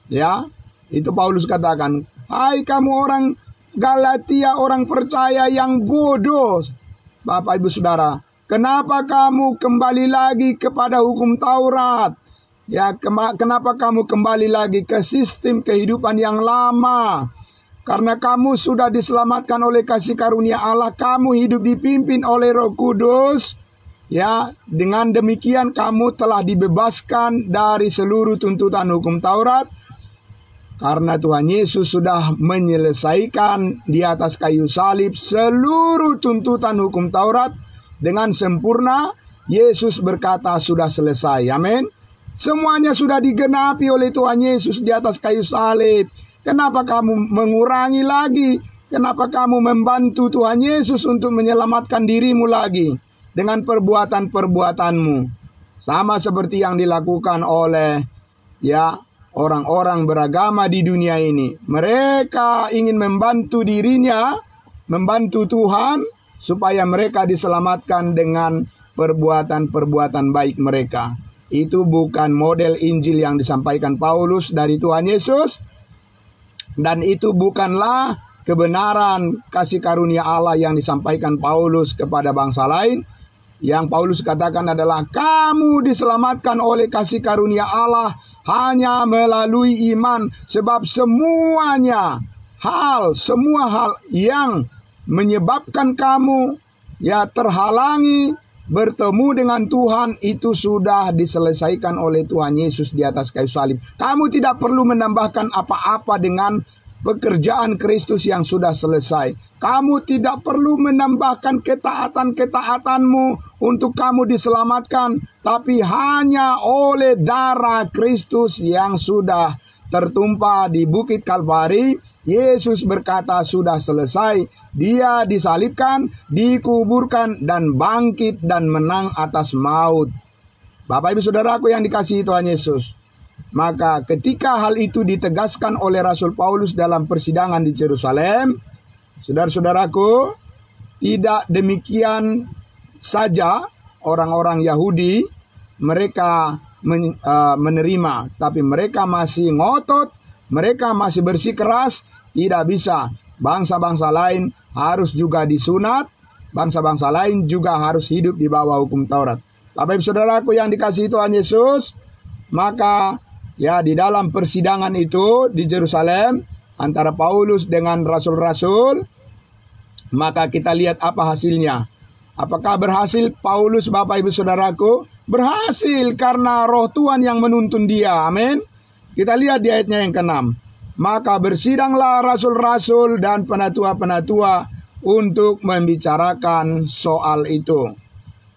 Ya, itu Paulus katakan, "Hai kamu orang Galatia, orang percaya yang bodoh." Bapak Ibu Saudara, kenapa kamu kembali lagi kepada hukum Taurat? Ya, kenapa kamu kembali lagi ke sistem kehidupan yang lama? Karena kamu sudah diselamatkan oleh kasih karunia Allah, kamu hidup dipimpin oleh Roh Kudus. Ya, dengan demikian kamu telah dibebaskan dari seluruh tuntutan hukum Taurat. Karena Tuhan Yesus sudah menyelesaikan di atas kayu salib seluruh tuntutan hukum Taurat dengan sempurna. Yesus berkata sudah selesai. Amin. Semuanya sudah digenapi oleh Tuhan Yesus di atas kayu salib. Kenapa kamu mengurangi lagi? Kenapa kamu membantu Tuhan Yesus untuk menyelamatkan dirimu lagi dengan perbuatan-perbuatanmu? Sama seperti yang dilakukan oleh orang-orang beragama di dunia ini. Mereka ingin membantu dirinya, membantu Tuhan, supaya mereka diselamatkan dengan perbuatan-perbuatan baik mereka. Itu bukan model Injil yang disampaikan Paulus dari Tuhan Yesus. Dan itu bukanlah kebenaran kasih karunia Allah yang disampaikan Paulus kepada bangsa lain. Yang Paulus katakan adalah kamu diselamatkan oleh kasih karunia Allah hanya melalui iman. Sebab semua hal yang menyebabkan kamu terhalangi bertemu dengan Tuhan itu sudah diselesaikan oleh Tuhan Yesus di atas kayu salib. Kamu tidak perlu menambahkan apa-apa dengan pekerjaan Kristus yang sudah selesai. Kamu tidak perlu menambahkan ketaatan-ketaatanmu untuk kamu diselamatkan, tapi hanya oleh darah Kristus yang sudah tertumpah di Bukit Kalvari. Yesus berkata sudah selesai. Dia disalibkan, dikuburkan, dan bangkit dan menang atas maut. Bapak Ibu Saudaraku yang dikasihi Tuhan Yesus, maka ketika hal itu ditegaskan oleh Rasul Paulus dalam persidangan di Yerusalem, saudara-saudaraku, tidak demikian saja orang-orang Yahudi mereka menerima, tapi mereka masih ngotot, mereka masih bersikeras. Tidak bisa, bangsa-bangsa lain harus juga disunat, bangsa-bangsa lain juga harus hidup di bawah hukum Taurat. Bapak Ibu Saudaraku yang dikasihi Tuhan Yesus, Maka ya di dalam persidangan itu di Yerusalem antara Paulus dengan rasul-rasul, maka kita lihat apa hasilnya. Apakah berhasil Paulus, Bapak Ibu Saudaraku? Berhasil karena roh Tuhan yang menuntun dia. Amin. Kita lihat di ayatnya yang ke-6. Maka bersidanglah rasul-rasul dan penatua-penatua untuk membicarakan soal itu.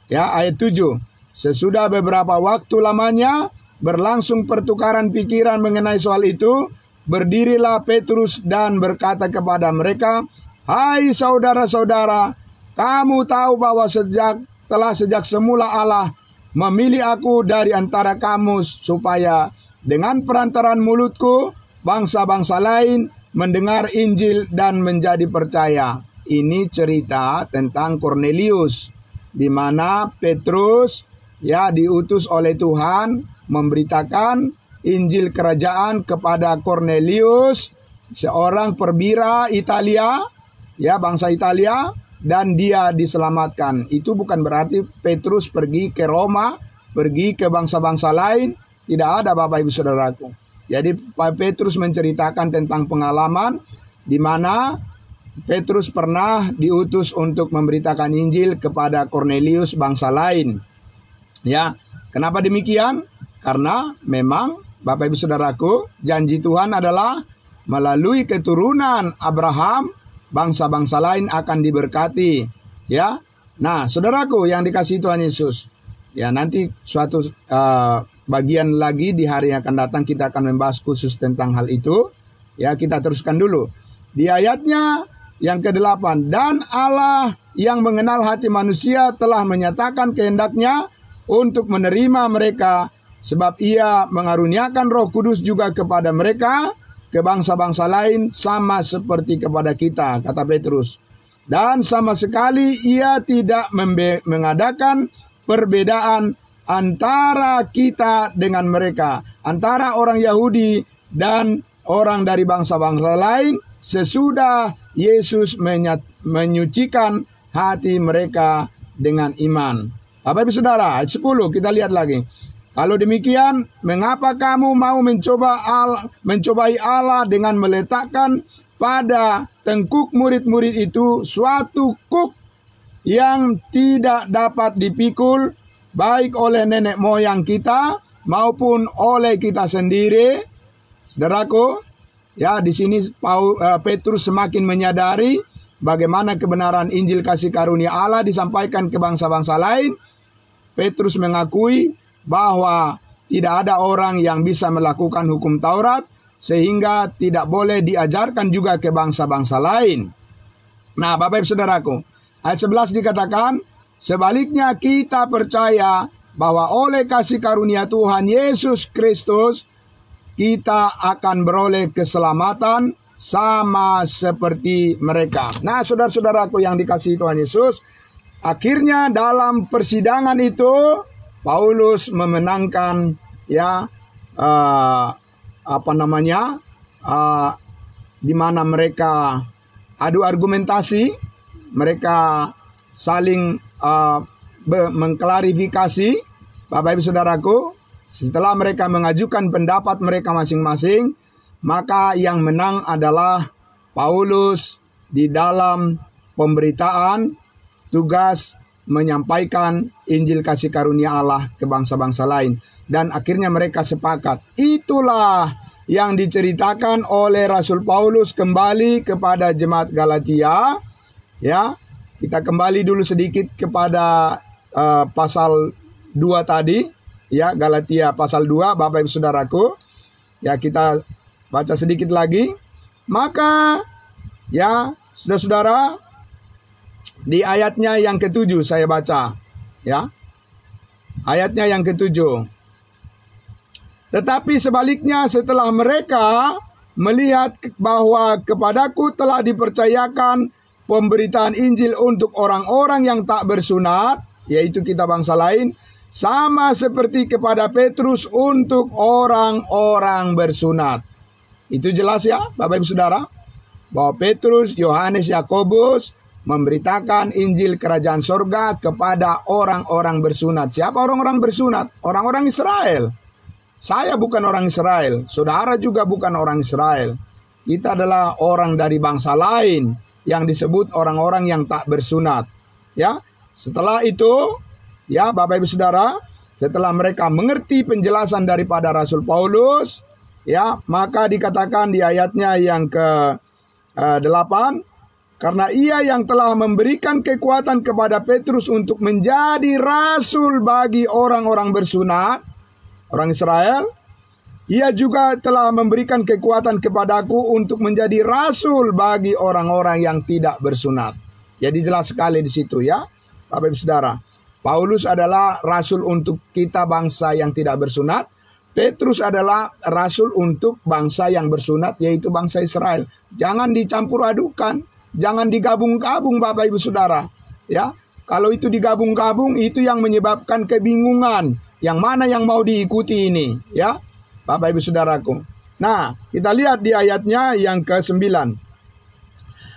Ya, ayat 7. Sesudah beberapa waktu lamanya berlangsung pertukaran pikiran mengenai soal itu, berdirilah Petrus dan berkata kepada mereka, "Hai saudara-saudara, kamu tahu bahwa sejak semula Allah memilih aku dari antara kamu supaya dengan perantaraan mulutku bangsa-bangsa lain mendengar Injil dan menjadi percaya." Ini cerita tentang Kornelius, di mana Petrus ya diutus oleh Tuhan memberitakan Injil kerajaan kepada Kornelius, seorang perwira Italia, ya bangsa Italia, dan dia diselamatkan. Itu bukan berarti Petrus pergi ke Roma, pergi ke bangsa-bangsa lain. Tidak ada, Bapak Ibu Saudaraku. Jadi Petrus menceritakan tentang pengalaman di mana Petrus pernah diutus untuk memberitakan Injil kepada Kornelius bangsa lain. Ya, kenapa demikian? Karena memang Bapak Ibu Saudaraku, janji Tuhan adalah melalui keturunan Abraham bangsa-bangsa lain akan diberkati. Ya, nah saudaraku yang dikasihi Tuhan Yesus, ya nanti suatu bagian lagi di hari yang akan datang kita akan membahas khusus tentang hal itu. Ya, kita teruskan dulu di ayatnya yang ke-8. Dan Allah yang mengenal hati manusia telah menyatakan kehendaknya untuk menerima mereka, sebab ia mengaruniakan Roh Kudus juga kepada mereka, ke bangsa-bangsa lain sama seperti kepada kita, kata Petrus. Dan sama sekali ia tidak mengadakan perbedaan antara kita dengan mereka, antara orang Yahudi dan orang dari bangsa-bangsa lain, sesudah Yesus menyucikan hati mereka dengan iman. Bapak Ibu Saudara, ayat 10 kita lihat lagi. Kalau demikian, mengapa kamu mau mencobai Allah dengan meletakkan pada tengkuk murid-murid itu suatu kuk yang tidak dapat dipikul, baik oleh nenek moyang kita maupun oleh kita sendiri? Saudaraku, ya di sini Petrus semakin menyadari bagaimana kebenaran Injil kasih karunia Allah disampaikan ke bangsa-bangsa lain. Petrus mengakui bahwa tidak ada orang yang bisa melakukan hukum Taurat, sehingga tidak boleh diajarkan juga ke bangsa-bangsa lain. Nah, Bapak Ibu Saudaraku, ayat 11 dikatakan, sebaliknya kita percaya bahwa oleh kasih karunia Tuhan Yesus Kristus, kita akan beroleh keselamatan sama seperti mereka. Nah, saudara-saudaraku yang dikasihi Tuhan Yesus, akhirnya dalam persidangan itu Paulus memenangkan di mana mereka adu argumentasi, mereka saling mengklarifikasi. Bapak Ibu Saudaraku, setelah mereka mengajukan pendapat mereka masing-masing, maka yang menang adalah Paulus di dalam pemberitaan tugas menyampaikan Injil kasih karunia Allah ke bangsa-bangsa lain. Dan akhirnya mereka sepakat. Itulah yang diceritakan oleh Rasul Paulus kembali kepada jemaat Galatia. Ya, kita kembali dulu sedikit kepada pasal 2 tadi. Ya, Galatia pasal 2, Bapak Ibu Saudaraku. Ya, kita baca sedikit lagi. Maka, ya, saudara-saudara, di ayatnya yang ke-7 saya baca, ya. Ayatnya yang ke-7. Tetapi sebaliknya setelah mereka melihat bahwa kepadaku telah dipercayakan pemberitaan Injil untuk orang-orang yang tak bersunat, yaitu kita bangsa lain, sama seperti kepada Petrus untuk orang-orang bersunat. Itu jelas ya, Bapak Ibu Saudara, bahwa Petrus, Yohanes, Yakobus memberitakan Injil kerajaan sorga kepada orang-orang bersunat. Siapa orang-orang bersunat? Orang-orang Israel. Saya bukan orang Israel, saudara juga bukan orang Israel. Kita adalah orang dari bangsa lain yang disebut orang-orang yang tak bersunat. Ya, setelah itu, ya Bapak Ibu Saudara, setelah mereka mengerti penjelasan daripada Rasul Paulus, ya, maka dikatakan di ayatnya yang ke-8, karena ia yang telah memberikan kekuatan kepada Petrus untuk menjadi rasul bagi orang-orang bersunat, orang Israel, ia juga telah memberikan kekuatan kepadaku untuk menjadi rasul bagi orang-orang yang tidak bersunat. Jadi jelas sekali di situ ya, Bapak Ibu Saudara. Paulus adalah rasul untuk kita bangsa yang tidak bersunat. Petrus adalah rasul untuk bangsa yang bersunat, yaitu bangsa Israel. Jangan dicampur adukan, jangan digabung-gabung Bapak Ibu Saudara. Ya, kalau itu digabung-gabung itu yang menyebabkan kebingungan. Yang mana yang mau diikuti ini, ya, Bapak Ibu Saudaraku. Nah, kita lihat di ayatnya yang ke-9.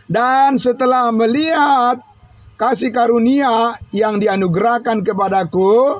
Dan setelah melihat kasih karunia yang dianugerahkan kepadaku,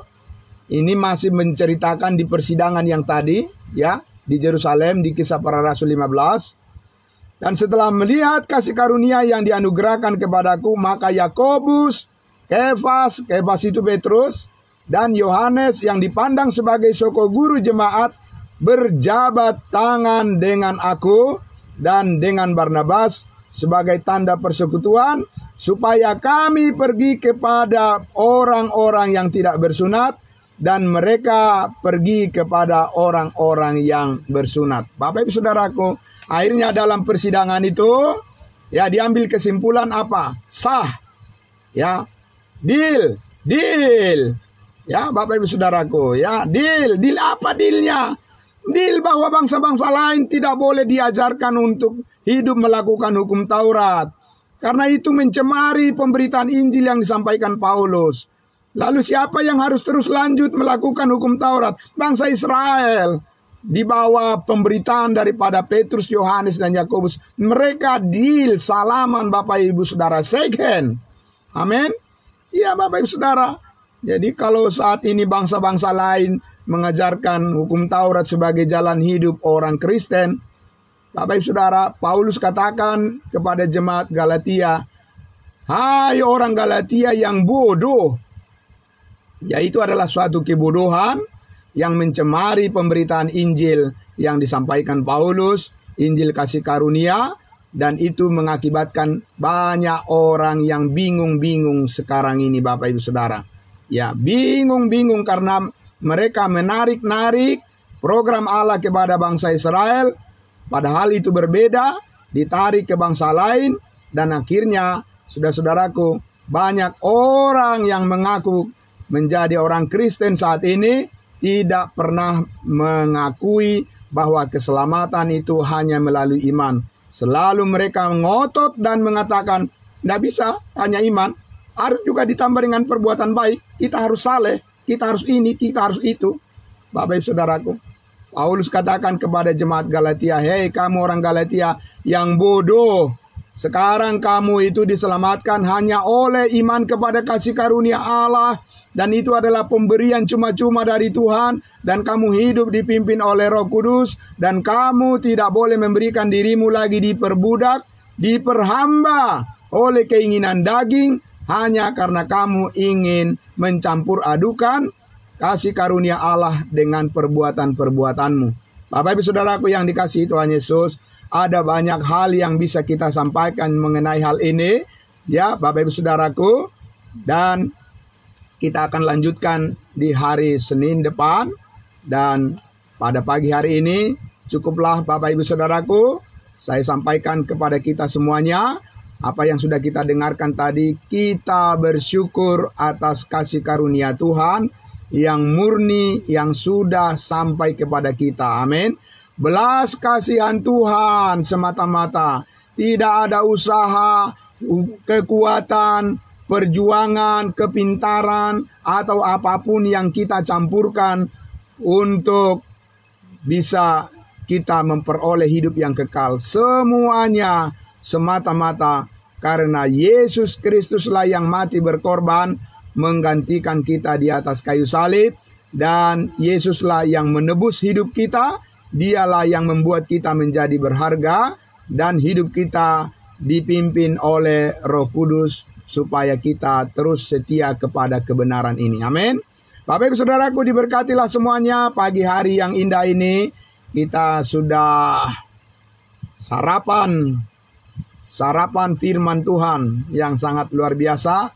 ini masih menceritakan di persidangan yang tadi, ya, di Yerusalem, di Kisah Para Rasul 15. Dan setelah melihat kasih karunia yang dianugerahkan kepadaku, maka Yakobus, Kefas itu Petrus, dan Yohanes yang dipandang sebagai soko guru jemaat berjabat tangan dengan aku dan dengan Barnabas sebagai tanda persekutuan, supaya kami pergi kepada orang-orang yang tidak bersunat dan mereka pergi kepada orang-orang yang bersunat. Bapak Ibu Saudaraku, akhirnya dalam persidangan itu ya diambil kesimpulan apa? Sah. Ya. Deal. Ya, Bapak Ibu Saudaraku, ya, deal apa dealnya? Deal bahwa bangsa-bangsa lain tidak boleh diajarkan untuk hidup melakukan hukum Taurat. Karena itu mencemari pemberitaan Injil yang disampaikan Paulus. Lalu siapa yang harus terus lanjut melakukan hukum Taurat? Bangsa Israel. Di bawah pemberitaan daripada Petrus, Yohanes, dan Yakobus. Mereka deal, salaman Bapak Ibu Saudara, shake hand. Amin. Iya Bapak Ibu Saudara. Jadi kalau saat ini bangsa-bangsa lain mengajarkan hukum Taurat sebagai jalan hidup orang Kristen, Bapak Ibu Saudara, Paulus katakan kepada jemaat Galatia, hai orang Galatia yang bodoh, yaitu adalah suatu kebodohan yang mencemari pemberitaan Injil yang disampaikan Paulus, Injil kasih karunia, dan itu mengakibatkan banyak orang yang bingung-bingung sekarang ini Bapak Ibu Saudara. Ya, bingung-bingung karena mereka menarik-narik program Allah kepada bangsa Israel, padahal itu berbeda, ditarik ke bangsa lain, dan akhirnya, saudara-saudaraku, banyak orang yang mengaku menjadi orang Kristen saat ini tidak pernah mengakui bahwa keselamatan itu hanya melalui iman. Selalu mereka ngotot dan mengatakan, tidak bisa hanya iman, harus juga ditambah dengan perbuatan baik. Kita harus saleh, kita harus ini, kita harus itu. Bapak Ibu Saudaraku, Paulus katakan kepada jemaat Galatia, hei kamu orang Galatia yang bodoh, sekarang kamu itu diselamatkan hanya oleh iman kepada kasih karunia Allah, dan itu adalah pemberian cuma-cuma dari Tuhan, dan kamu hidup dipimpin oleh Roh Kudus, dan kamu tidak boleh memberikan dirimu lagi diperbudak, diperhamba oleh keinginan daging, hanya karena kamu ingin mencampur adukan kasih karunia Allah dengan perbuatan-perbuatanmu. Bapak Ibu Saudaraku yang dikasihi Tuhan Yesus, ada banyak hal yang bisa kita sampaikan mengenai hal ini, ya Bapak Ibu Saudaraku, dan kita akan lanjutkan di hari Senin depan, dan pada pagi hari ini cukuplah Bapak Ibu Saudaraku, saya sampaikan kepada kita semuanya, apa yang sudah kita dengarkan tadi, kita bersyukur atas kasih karunia Tuhan yang murni yang sudah sampai kepada kita. Amin. Belas kasihan Tuhan semata-mata. Tidak ada usaha, kekuatan, perjuangan, kepintaran, atau apapun yang kita campurkan untuk bisa kita memperoleh hidup yang kekal. Semuanya semata-mata karena Yesus Kristuslah yang mati berkorban menggantikan kita di atas kayu salib, dan Yesuslah yang menebus hidup kita. Dialah yang membuat kita menjadi berharga, dan hidup kita dipimpin oleh Roh Kudus supaya kita terus setia kepada kebenaran ini. Amin. Bapak Ibu Saudaraku, diberkatilah semuanya. Pagi hari yang indah ini kita sudah sarapan firman Tuhan yang sangat luar biasa.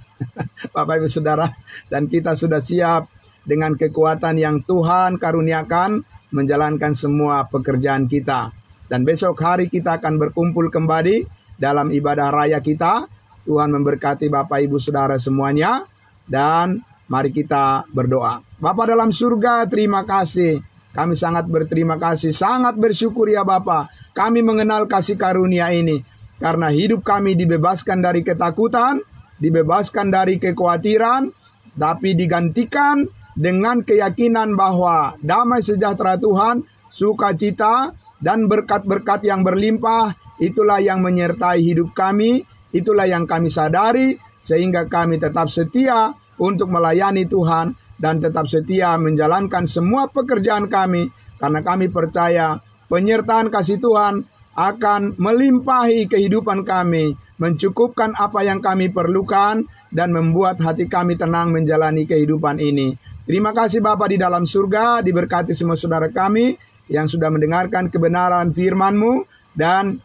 Bapak Ibu Saudara, dan kita sudah siap dengan kekuatan yang Tuhan karuniakan menjalankan semua pekerjaan kita. Dan besok hari kita akan berkumpul kembali dalam ibadah raya kita. Tuhan memberkati Bapak Ibu Saudara semuanya, dan mari kita berdoa. Bapa dalam surga, terima kasih. Kami sangat berterima kasih, sangat bersyukur ya Bapa. Kami mengenal kasih karunia ini, karena hidup kami dibebaskan dari ketakutan, dibebaskan dari kekhawatiran, tapi digantikan dengan keyakinan bahwa damai sejahtera Tuhan, sukacita, dan berkat-berkat yang berlimpah, itulah yang menyertai hidup kami, itulah yang kami sadari, sehingga kami tetap setia untuk melayani Tuhan, dan tetap setia menjalankan semua pekerjaan kami, karena kami percaya penyertaan kasih Tuhan akan melimpahi kehidupan kami, mencukupkan apa yang kami perlukan, dan membuat hati kami tenang menjalani kehidupan ini. Terima kasih Bapa di dalam surga, diberkati semua saudara kami yang sudah mendengarkan kebenaran firman-Mu, dan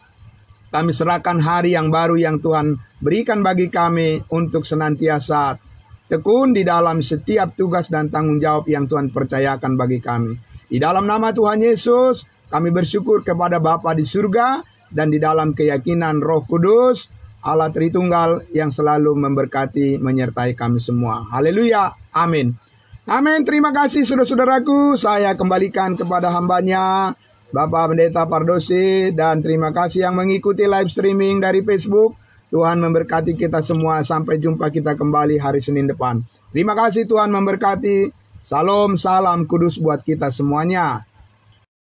kami serahkan hari yang baru yang Tuhan berikan bagi kami untuk senantiasa tekun di dalam setiap tugas dan tanggung jawab yang Tuhan percayakan bagi kami. Di dalam nama Tuhan Yesus, kami bersyukur kepada Bapa di surga, dan di dalam keyakinan Roh Kudus, Allah Tritunggal yang selalu memberkati menyertai kami semua. Haleluya, amin. Amin, terima kasih saudara-saudaraku. Saya kembalikan kepada hambanya, Bapak Pendeta Pardosi, dan terima kasih yang mengikuti live streaming dari Facebook. Tuhan memberkati kita semua. Sampai jumpa kita kembali hari Senin depan. Terima kasih, Tuhan memberkati. Salam, salam kudus buat kita semuanya.